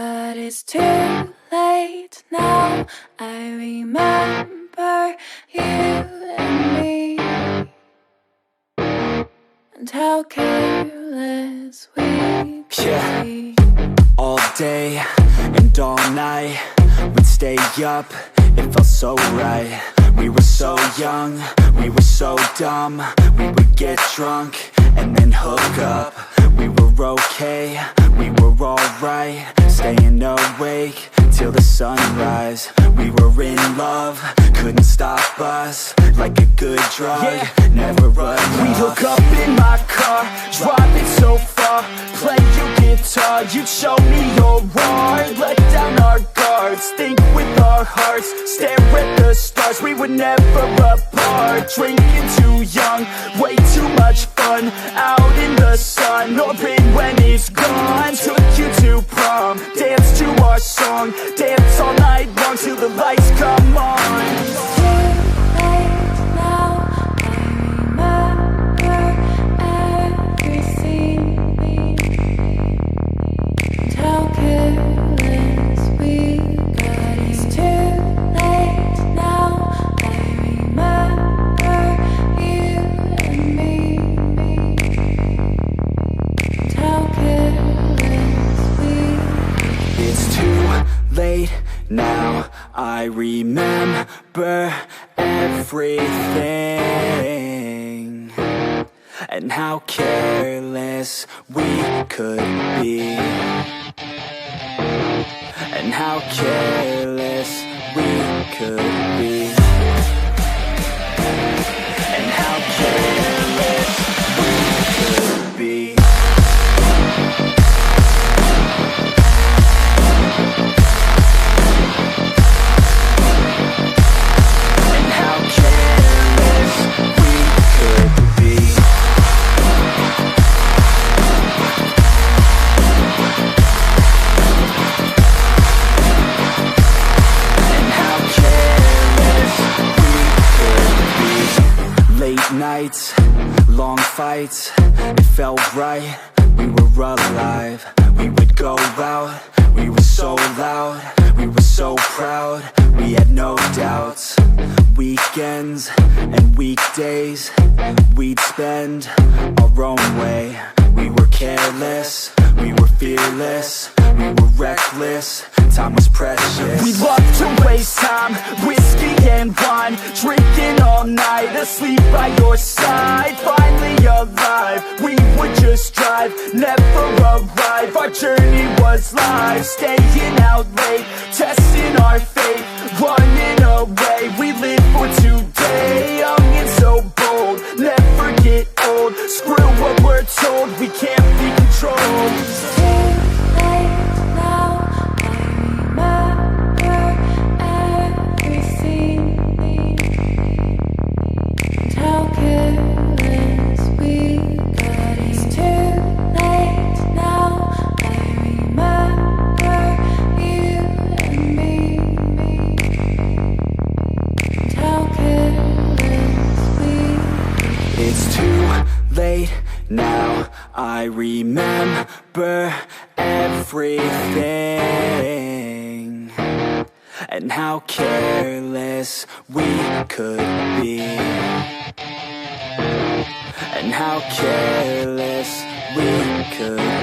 But it's too late now. I remember you and me, and how careless we could be. All day and all night, we'd stay up, it felt so right. We were so young, we were so dumb. We would get drunk and then hook up. We were okay, we were alright, staying awake till the sunrise. We were in love, couldn't stop us, like a good drug, never enough. We'd hook up in my car, driving so far, play your guitar, you'd show me your art. Let down our guards, think with our hearts, stare at the stars, we were never apart. Drinking too young, way too much fun, out in the sun, or rain when it's gone. Took you to prom, dance to our song, dance all night long till the lights come on. Now I remember everything, and how careless we could be, and how careless we could be, and how careless we could be. Nights, long fights, it felt right, we were alive. We would go out, we were so loud, we were so proud, we had no doubts. Weekends and weekdays, we'd spend our own way. We were careless, we were fearless, we were reckless, time was precious. We loved to waste time, whiskey and wine, drinking all night, asleep by your side. Finally alive, we would just drive, never arrive. Our journey was live, staying out late, testing our fate, running away. We live for today, young and so bold, never get old. Screw what we're told, we can't be controlled. Now I remember everything, and how careless we could be, and how careless we could be.